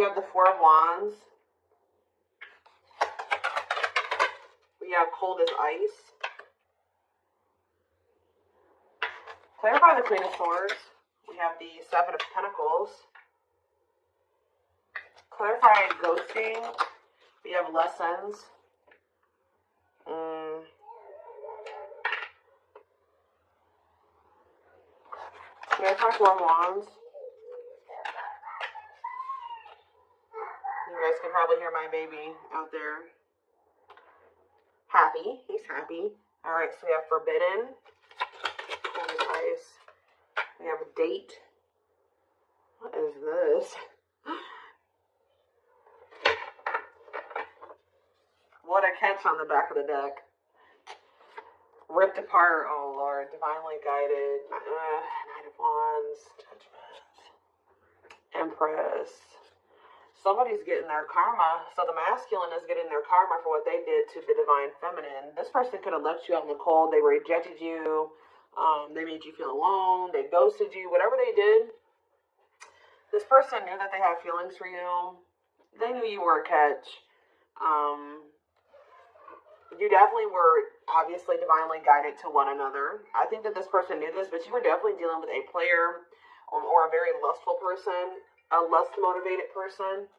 have the Four of Wands. We have cold as ice. Clarify the Queen of Swords. We have the Seven of Pentacles. Clarify ghosting. We have lessons. Clarify Four of Wands. You guys can probably hear my baby out there. Happy. He's happy. Alright, so we have Forbidden. Ice. We have a date. What is this? What a catch on the back of the deck. Ripped apart. Oh Lord. Divinely guided. Knight of Wands. Judgment. Empress. Somebody's getting their karma. So the masculine is getting their karma for what they did to the divine feminine. This person could have left you out in the cold. They rejected you. They made you feel alone. They ghosted you. Whatever they did, this person knew that they had feelings for you. They knew you were a catch. You definitely were obviously divinely guided to one another. I think that this person knew this, but you were definitely dealing with a player or a very lustful person. A lust-motivated person.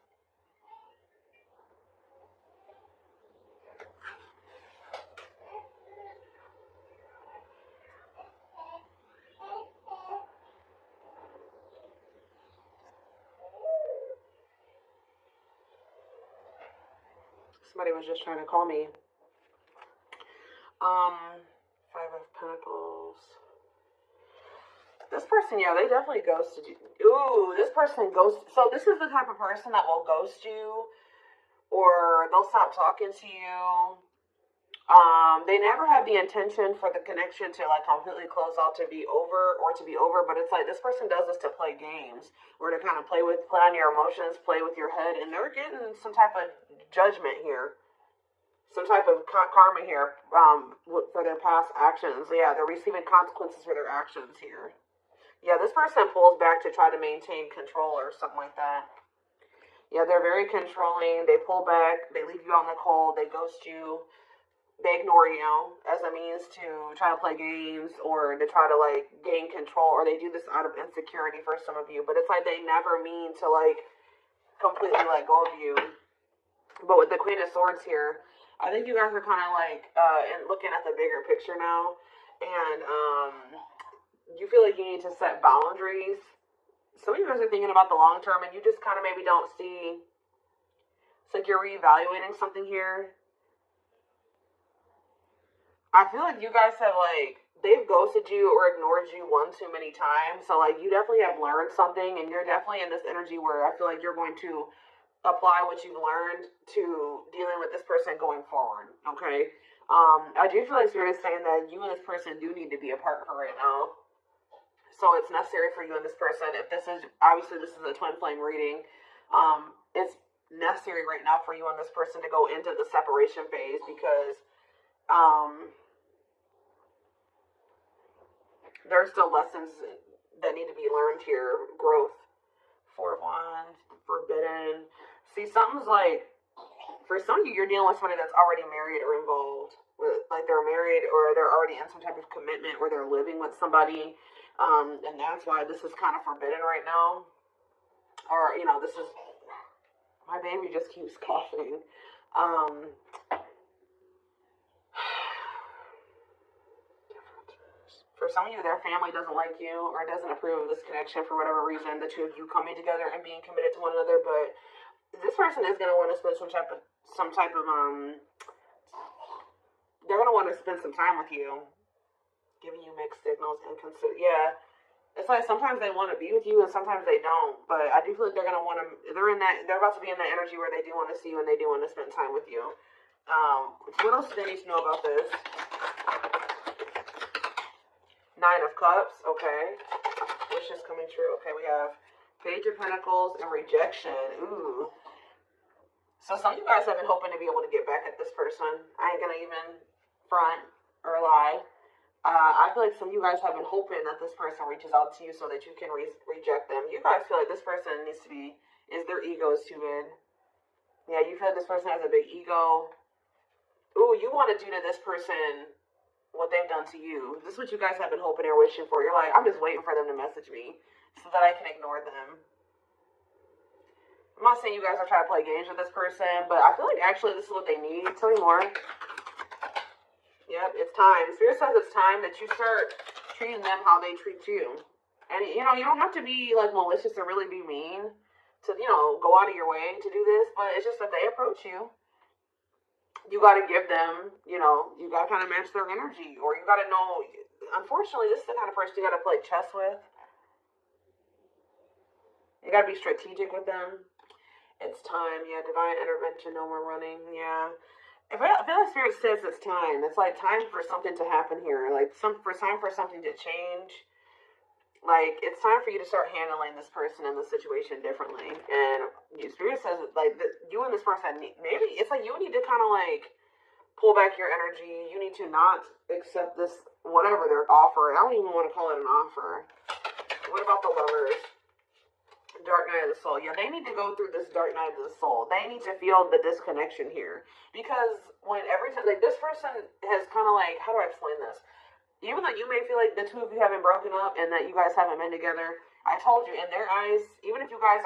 Somebody was just trying to call me. Five of Pentacles. This person, yeah, they definitely ghosted you. Ooh, this person ghosts. So this is the type of person that will ghost you, or they'll stop talking to you. They never have the intention for the connection to like completely close out to be over, but it's like this person does this to play games, or to kind of play on your emotions, play with your head, and they're getting some type of judgment here. Some type of karma here for their past actions. Yeah, they're receiving consequences for their actions here. Yeah, this person pulls back to try to maintain control or something like that. Yeah, they're very controlling. They pull back. They leave you on the cold. They ghost you. They ignore you as a means to try to play games or to try to, like, gain control. Or they do this out of insecurity for some of you. But it's like they never mean to, like, completely let go of you. But with the Queen of Swords here, I think you guys are kind of, like, looking at the bigger picture now. And, you feel like you need to set boundaries. Some of you guys are thinking about the long term and you just kind of maybe don't see. It's like you're reevaluating something here. I feel like you guys have they've ghosted you or ignored you one too many times. So like you definitely have learned something and you're definitely in this energy where I feel like you're going to apply what you've learned to dealing with this person going forward. Okay. I do feel like Spirit is saying that you and this person do need to be apart for right now. So it's necessary for you and this person, if this is, obviously this is a twin flame reading, it's necessary right now for you and this person to go into the separation phase because there's still lessons that need to be learned here. Growth. Four of Wands. Forbidden. See, something's like, for some of you, you're dealing with somebody that's already married or involved. Like they're married or they're already in some type of commitment or they're living with somebody. And that's why this is kind of forbidden right now. Or, you know, this is, my baby just keeps coughing. For some of you, their family doesn't like you or doesn't approve of this connection for whatever reason, the two of you coming together and being committed to one another. But this person is going to want to spend some type of they're going to want to spend some time with you. Giving you mixed signals and consider, yeah. It's like sometimes they want to be with you and sometimes they don't. But I do feel like they're gonna want to. They're about to be in that energy where they do want to see you and they do want to spend time with you. What else do they need to know about this? Nine of Cups. Okay. Wishes coming true. Okay, we have Page of Pentacles and rejection. Ooh. So some of you guys have been hoping to be able to get back at this person. I ain't gonna even front or lie. I feel like some of you guys have been hoping that this person reaches out to you so that you can reject them. You guys feel like this person needs to be is their ego is too big. Yeah, you feel like this person has a big ego. Ooh, you want to do to this person what they've done to you. This is what you guys have been hoping or wishing for. You're like, I'm just waiting for them to message me so that I can ignore them. I'm not saying you guys are trying to play games with this person, but I feel like actually this is what they need. Tell me more. Yep, it's time. Spirit says it's time that you start treating them how they treat you. And, you know, you don't have to be, like, malicious or really be mean to, you know, go out of your way to do this, but it's just that they approach you. You got to give them, you know, you got to kind of match their energy, or you got to know, unfortunately, this is the kind of person you got to play chess with. You got to be strategic with them. It's time, yeah, divine intervention, no more running, yeah. I feel like Spirit says it's time. It's like time for something to happen here, like time for something to change. Like, it's time for you to start handling this person and the situation differently. And Spirit says, like, you and this person, maybe it's like you need to kind of, like, pull back your energy. You need to not accept this, whatever they're offering. I don't even want to call it an offer. What about the Lovers? Dark night of the soul. Yeah, they need to go through this dark night of the soul. They need to feel the disconnection here. Because when every time, like, this person has kind of, like, how do I explain this? Even though you may feel like the two of you haven't broken up and that you guys haven't been together, I told you, in their eyes, even if you guys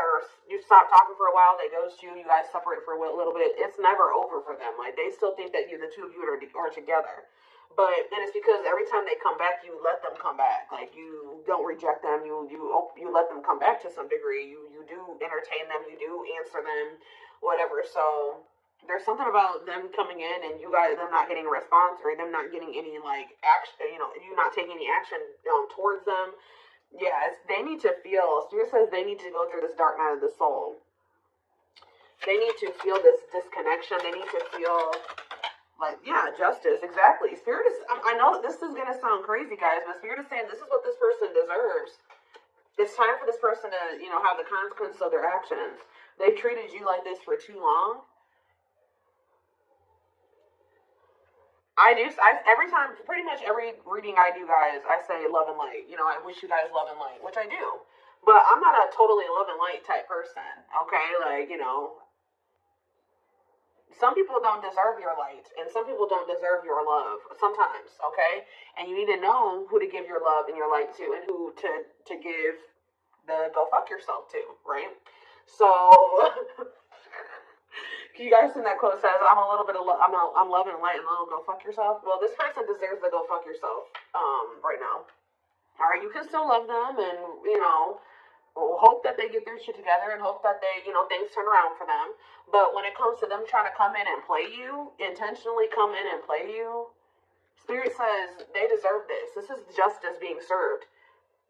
you stop talking for a while, they ghost you, you guys separate for a little bit, it's never over for them. Like, they still think that the two of you are together. But then it's because every time they come back, you let them come back. Like, you don't reject them. You let them come back to some degree. You do entertain them. You do answer them, whatever. So there's something about them coming in and you guys, them not getting a response, or them not getting any, like, action, you know, you not taking any action towards them. Yeah, they need to feel, Spirit says they need to go through this dark night of the soul. They need to feel this disconnection. They need to feel, like, yeah, justice, exactly. Spirit is, I know this is going to sound crazy, guys, but Spirit is saying this is what this person deserves. It's time for this person to, you know, have the consequences of their actions. They've treated you like this for too long. Every time, pretty much every reading I do, guys, I say love and light. You know, I wish you guys love and light, which I do. But I'm not a totally love and light type person, okay? Like, you know, some people don't deserve your light, and some people don't deserve your love sometimes, okay? And you need to know who to give your love and your light to, and who to give the go fuck yourself to, right? So... You guys seen that quote says, I'm a little bit of I'm loving and light and a little go fuck yourself. Well, this person deserves the go fuck yourself right now. All right, you can still love them and, you know, hope that they get their shit together and hope that they, you know, things turn around for them. But when it comes to them trying to come in and play you, intentionally come in and play you, Spirit says they deserve this. This is justice being served.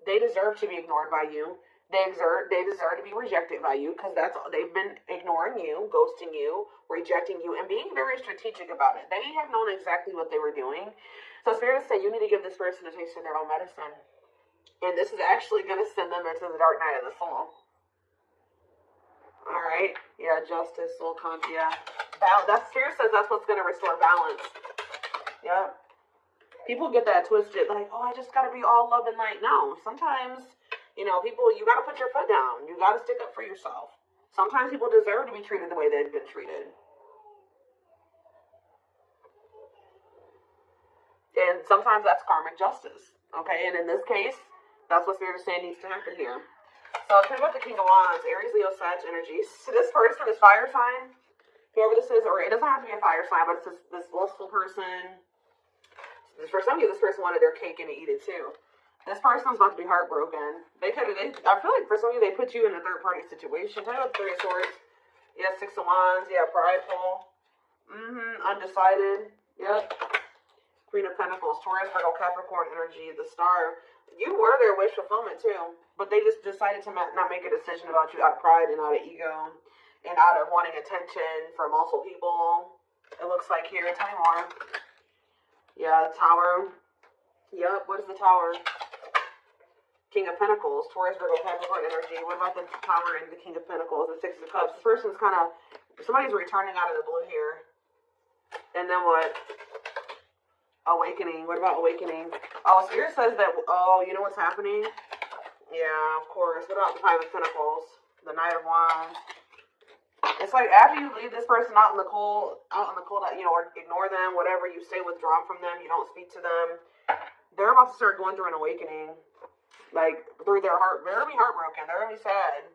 They deserve to be ignored by you. They deserve to be rejected by you, because that's all. They've been ignoring you, ghosting you, rejecting you, and being very strategic about it. They have known exactly what they were doing. So Spirit said you need to give this person a taste of their own medicine. And this is actually going to send them into the dark night of the soul. All right. Yeah, justice, soul conscious. Yeah. That Spirit says that's what's going to restore balance. Yeah. People get that twisted. Like, oh, I just got to be all love and light. No. Sometimes... You know, people, you got to put your foot down. You got to stick up for yourself. Sometimes people deserve to be treated the way they've been treated. And sometimes that's karmic justice. Okay? And in this case, that's what Spirit is saying needs to happen here. So, tell me about the King of Wands, Aries, Leo, Sag energies. So this person is fire sign. Whoever this is, or it doesn't have to be a fire sign, but it's this lustful person. For some of you, this person wanted their cake and to eat it too. This person's about to be heartbroken. I feel like for some of you, they put you in a third-party situation. Tell me about the Three of Swords. Yeah, Six of Wands. Yeah, prideful. Undecided. Yep. Queen of Pentacles. Taurus, Virgo, Capricorn energy. The Star. You were their wish fulfillment, too. But they just decided to not make a decision about you out of pride and out of ego. And out of wanting attention from multiple people. It looks like here. Tell me more. Yeah, Tower. Yep, what is the Tower? King of Pentacles, Taurus, Virgo, Capricorn energy. What about the Tower and the King of Pentacles, the Six of Cups? This person's kind of, somebody's returning out of the blue here. And then what? Awakening. What about awakening? Oh, Spirit says that, oh, you know what's happening? Yeah, of course. What about the Five of Pentacles? The Knight of Wands. It's like after you leave this person out in the cold, you know, or ignore them, whatever, you stay withdrawn from them, you don't speak to them, they're about to start going through an awakening. Like, through their heart, they're going to be heartbroken, they're going to be sad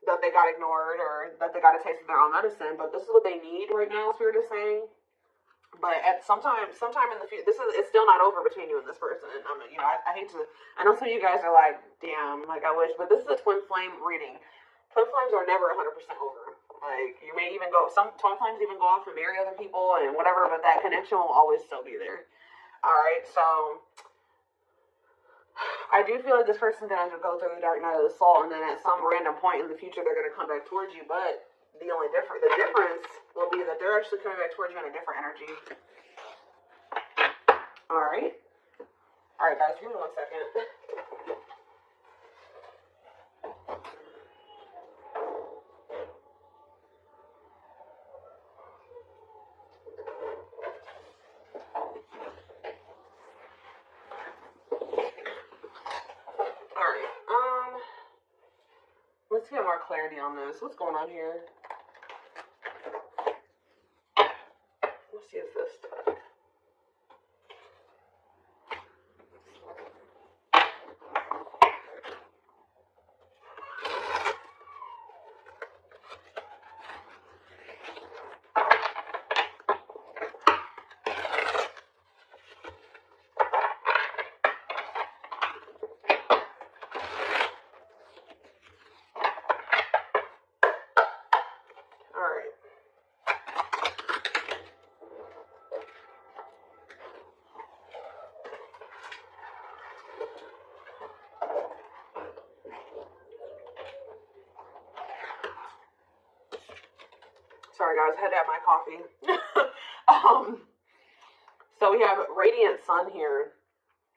that they got ignored or that they got a taste of their own medicine, but this is what they need right now, Spirit is saying. But at sometime in the future, it's still not over between you and this person. And you know, I hate to, I know some of you guys are like, damn, like I wish, but this is a twin flame reading. Twin flames are never 100% over. Like, you may even some twin flames even go off and marry other people and whatever, but that connection will always still be there. Alright, so I do feel like this person's going to go through the dark night of the soul, and then at some random point in the future, they're going to come back towards you, but the difference will be that they're actually coming back towards you in a different energy. Alright, guys, give me 1 second. Let's get more clarity on this. What's going on here? Let's see if this stuff. Sorry guys, had to have my coffee. So we have radiant sun here.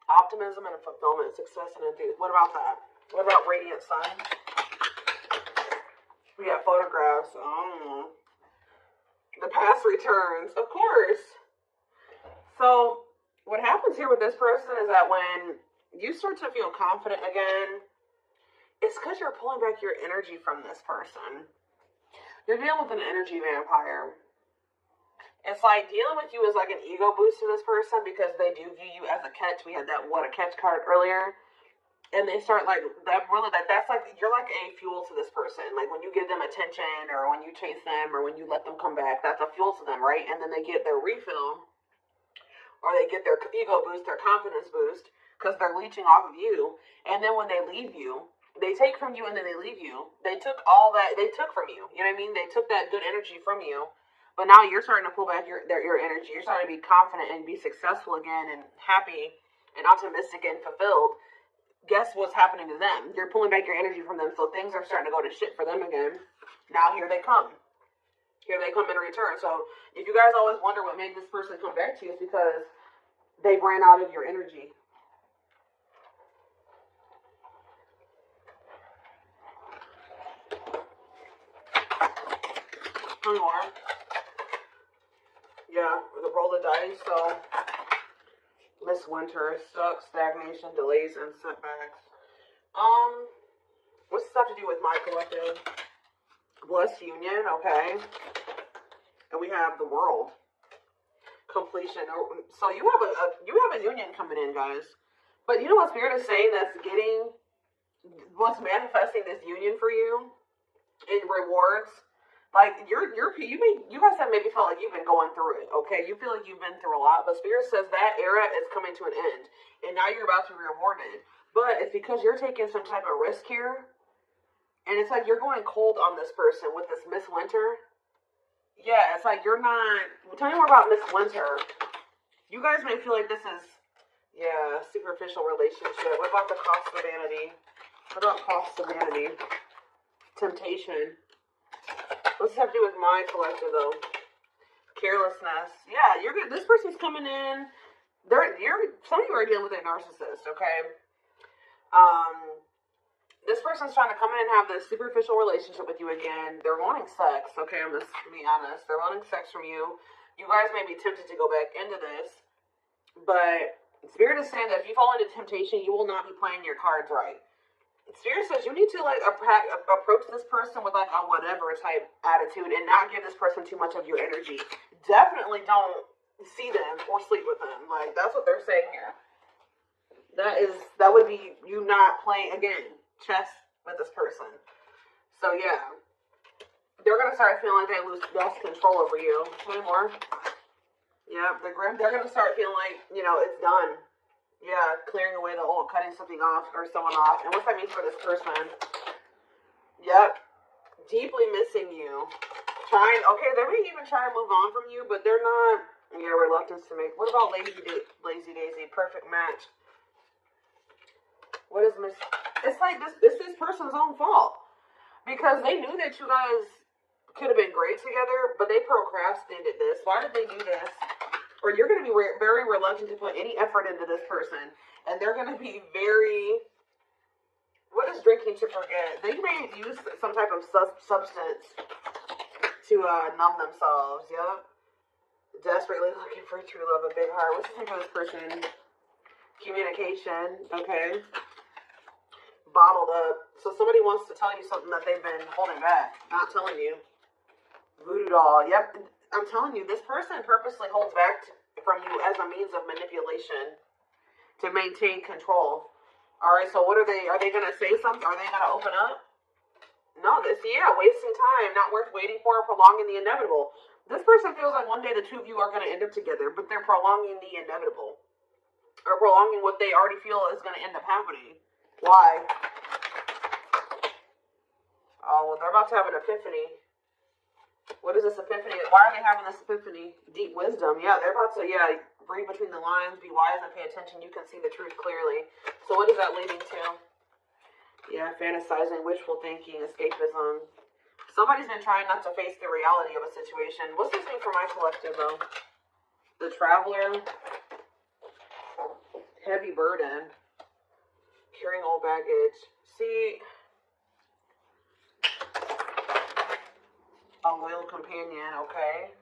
Optimism and fulfillment, success and enthusiasm. What about that? What about radiant sun? We got photographs. The past returns, of course. So what happens here with this person is that when you start to feel confident again, it's because you're pulling back your energy from this person. You're dealing with an energy vampire. It's like dealing with you is like an ego boost to this person because they do view you as a catch. We had that what a catch card earlier. And they start like that's like you're like a fuel to this person. Like when you give them attention or when you chase them or when you let them come back, that's a fuel to them, right? And then they get their refill or they get their ego boost, their confidence boost because they're leeching off of you. And then when they leave you, they take from you and then they leave you. They took all that they took from you. You know what I mean? They took that good energy from you. But now you're starting to pull back your energy. You're starting to be confident and be successful again and happy and optimistic and fulfilled. Guess what's happening to them? You're pulling back your energy from them, so things are starting to go to shit for them again. Now here they come. Here they come in return. So if you guys always wonder what made this person come back to you, it's because they ran out of your energy. More. Yeah, the roll of dice. So, Miss Winter, stuck, stagnation, delays, and setbacks. What's this have to do with my collective? Blessed union, okay. And we have the world. Completion. So you have a union coming in, guys. But you know what Spirit is saying what's manifesting this union for you in rewards? Like you guys have maybe felt like you've been going through it, okay? You feel like you've been through a lot, but Spirit says that era is coming to an end, and now you're about to be rewarded. But it's because you're taking some type of risk here, and it's like you're going cold on this person with this Miss Winter. Yeah, it's like you're not. Tell me more about Miss Winter. You guys may feel like this is, superficial relationship. What about the cost of vanity? What about cost of vanity? Temptation. What's this have to do with my collective, though? Carelessness. Yeah, you're good. This person's coming in. Some of you are dealing with a narcissist, okay? This person's trying to come in and have this superficial relationship with you again. They're wanting sex, okay? I'm just being honest. They're wanting sex from you. You guys may be tempted to go back into this, but Spirit is saying that if you fall into temptation, you will not be playing your cards right. Spirit says you need to like approach this person with like a whatever type attitude and not give this person too much of your energy. Definitely don't see them or sleep with them. Like that's what they're saying here. That would be you not playing again chess with this person. So yeah, they're gonna start feeling like they lost control over you. Any more? Yeah, they're gonna start feeling like it's done. Yeah, clearing away the old, cutting something off or someone off. And what's that mean for this person? Yep. Deeply missing you. They may even try to move on from you, but they're not, reluctance to make. What about Lazy Daisy? Perfect match. What is It's like this person's own fault. Because they knew that you guys could have been great together, but they procrastinated this. Why did they do this? Or you're going to be very reluctant to put any effort into this person. And they're going to be very... What is drinking to forget? They may use some type of substance to numb themselves. Yep. Desperately looking for true love, a big heart. What's the thing for this person? Communication. Okay. Bottled up. So somebody wants to tell you something that they've been holding back. Not telling you. Voodoo doll. Yep. I'm telling you, this person purposely holds back from you as a means of manipulation to maintain control. All right, so what are they? Are they going to say something? Are they going to open up? No, wasting time, not worth waiting for, prolonging the inevitable. This person feels like one day the two of you are going to end up together, but they're prolonging the inevitable. Or prolonging what they already feel is going to end up happening. Why? Oh, well, they're about to have an epiphany. What is this epiphany? Why are they having this epiphany? Deep wisdom. Yeah, they're about to, read between the lines, be wise and pay attention. You can see the truth clearly. So what is that leading to? Yeah, fantasizing, wishful thinking, escapism. Somebody's been trying not to face the reality of a situation. What's this mean for my collective, though? The traveler. Heavy burden. Carrying old baggage. See... A loyal companion, okay.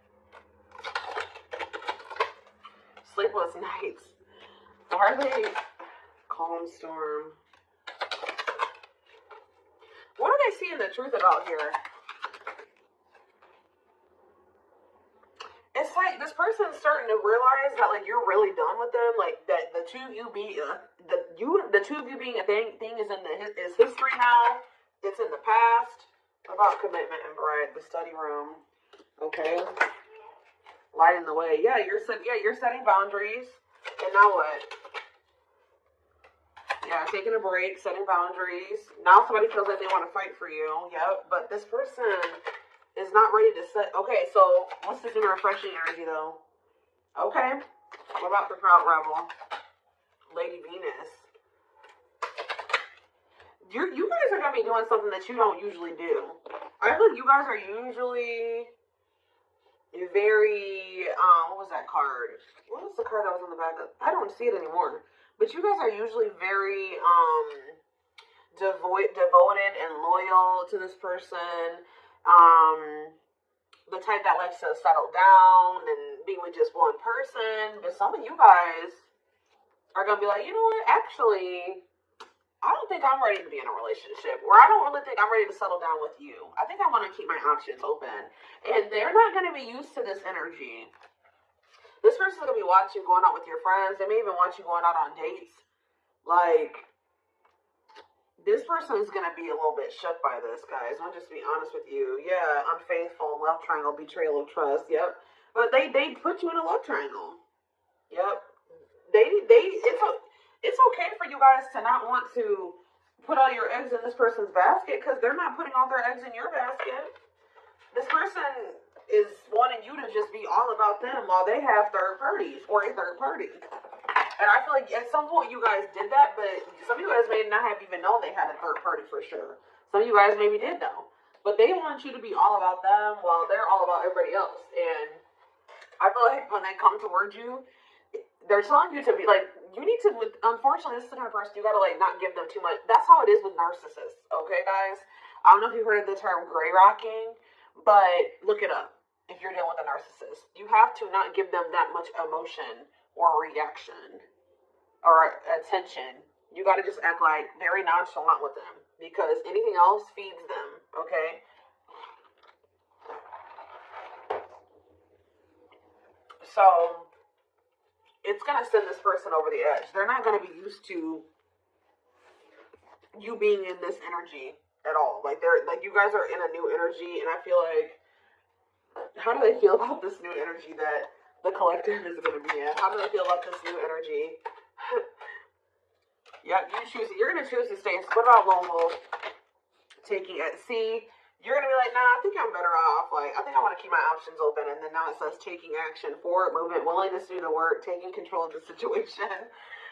Sleepless nights. Why are they? Calm storm. What are they seeing the truth about here? It's like this person's starting to realize that you're really done with them. Like that the two of you being the two of you being a thing is is history now. It's in the past. About commitment and bride, the study room. Okay. Lighting the way. Yeah, you're setting boundaries. And now what? Yeah, taking a break, setting boundaries. Now somebody feels like they want to fight for you. Yep. But this person is not ready to set. Okay, so what's this new refreshing energy though? Okay. What about the proud rebel? Lady Venus. You guys are going to be doing something that you don't usually do. I feel like you guys are usually very, what was that card? What was the card that was on the back? I don't see it anymore. But you guys are usually very devoted and loyal to this person. The type that likes to settle down and be with just one person. But some of you guys are going to be like, you know what, actually... I don't think I'm ready to be in a relationship, or I don't really think I'm ready to settle down with you. I think I want to keep my options open. And they're not going to be used to this energy. This person's going to be watching you going out with your friends. They may even watch you going out on dates. This person is going to be a little bit shook by this, guys. I'll just be honest with you. Yeah, unfaithful, love triangle, betrayal of trust. Yep. But they put you in a love triangle. Yep. It's okay for you guys to not want to put all your eggs in this person's basket because they're not putting all their eggs in your basket. This person is wanting you to just be all about them while they have third parties or a third party. And I feel like at some point you guys did that, but some of you guys may not have even known they had a third party for sure. Some of you guys maybe did know. But they want you to be all about them while they're all about everybody else. And I feel like when they come towards you, they're telling you to be you need to, unfortunately, this is the kind of person you gotta not give them too much. That's how it is with narcissists, okay, guys? I don't know if you've heard of the term gray rocking, but look it up if you're dealing with a narcissist. You have to not give them that much emotion or reaction or attention. You got to just act like very nonchalant with them, because anything else feeds them, okay? So it's going to send this person over the edge. They're not going to be used to you being in this energy at all. Like, you guys are in a new energy, and I feel like, how do they feel about this new energy that the collective is going to be in? How do they feel about this new energy? Yep, you choose it. You're going to choose to stay. So what about lone wolf? Taking it. See, you're going to be like, nah, I think I'm better off. Like, I think I want to keep my options open. And then now it says taking action, forward movement, willingness to do the work, taking control of the situation.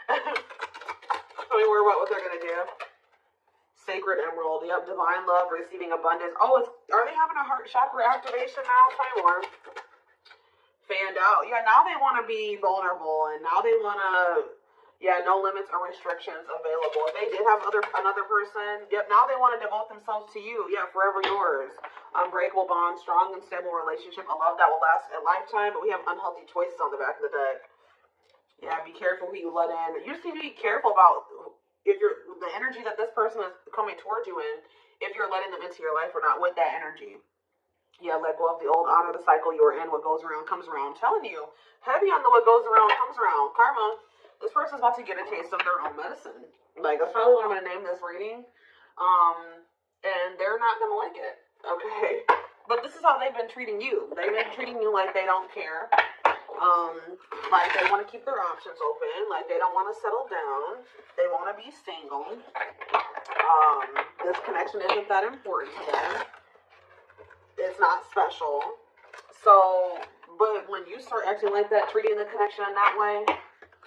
Tell me more about what they're going to do. Sacred emerald. Yep, divine love, receiving abundance. Oh, are they having a heart chakra activation now? Tell me more. Fanned out. Yeah, now they want to be vulnerable. And now they want to... Yeah, no limits or restrictions available. If they did have another person, yep, now they want to devote themselves to you. Yeah, forever yours. Unbreakable bond, strong and stable relationship, a love that will last a lifetime, but we have unhealthy choices on the back of the deck. Yeah, be careful who you let in. You just need to be careful about if the energy that this person is coming towards you in, if you're letting them into your life or not with that energy. Yeah, let go of the old, honor the cycle you were in. What goes around comes around. I'm telling you, heavy on the what goes around comes around. Karma. This person's about to get a taste of their own medicine. Like, that's probably what I'm going to name this reading. And they're not going to like it. Okay? But this is how they've been treating you. They've been treating you like they don't care. Like they want to keep their options open. Like they don't want to settle down. They want to be single. This connection isn't that important to them. It's not special. So, but when you start acting like that, treating the connection in that way,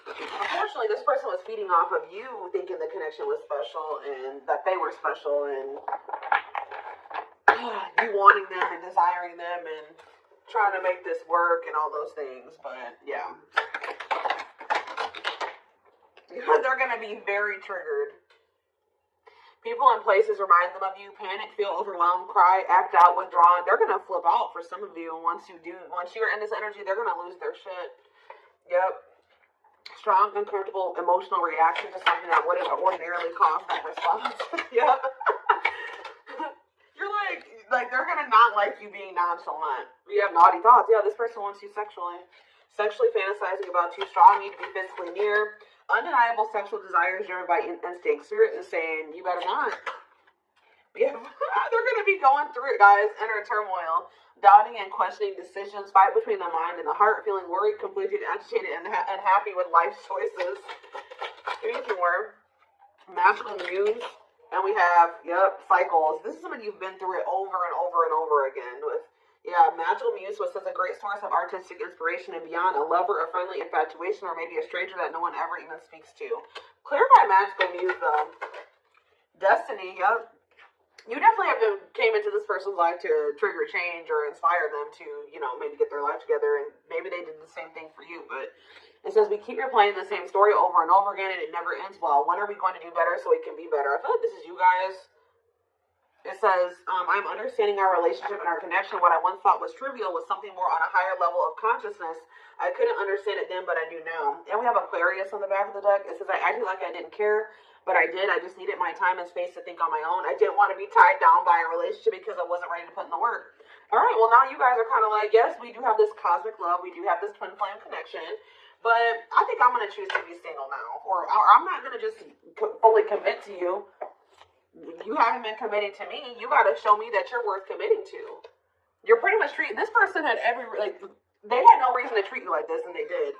unfortunately, this person was feeding off of you thinking the connection was special and that they were special and you wanting them and desiring them and trying to make this work and all those things. But, yeah. They're going to be very triggered. People and places remind them of you. Panic, feel overwhelmed, cry, act out, withdrawn. They're going to flip out for some of you. And once you're in this energy, they're going to lose their shit. Yep. Strong, uncomfortable, emotional reaction to something that wouldn't ordinarily cause that response. Yeah. You're like they're gonna not like you being nonchalant. You have naughty thoughts. Yeah, this person wants you sexually. Sexually fantasizing about you, strong, need to be physically near. Undeniable sexual desires driven by instinct. Spirit is saying, you better not. Yeah, they're gonna be going through it, guys. Inner turmoil. Doubting and questioning decisions, fight between the mind and the heart, feeling worried, conflicted, agitated, and unhappy with life's choices. Here's more. Magical muse. And we have, yep, cycles. This is something you've been through it over and over and over again with. Yeah, magical muse was such a great source of artistic inspiration and beyond, a lover, a friendly infatuation, or maybe a stranger that no one ever even speaks to. Clarify magical muse, though. Destiny, yep. You definitely came into this person's life to trigger change or inspire them to, maybe get their life together, and maybe they did the same thing for you, but it says we keep replaying the same story over and over again, and it never ends well. When are we going to do better so we can be better? I feel like this is you guys. It says, I'm understanding our relationship and our connection. What I once thought was trivial was something more on a higher level of consciousness. I couldn't understand it then, but I do now. And we have Aquarius on the back of the deck. It says, I acted like I didn't care, but I did. I just needed my time and space to think on my own. I didn't want to be tied down by a relationship because I wasn't ready to put in the work. All right, well, now you guys are kind of like, yes, we do have this cosmic love. We do have this twin flame connection. But I think I'm going to choose to be single now. Or I'm not going to just fully commit to you. You haven't been committing to me. You got to show me that you're worth committing to. You're pretty much treating... This person had they had no reason to treat you like this, and they did.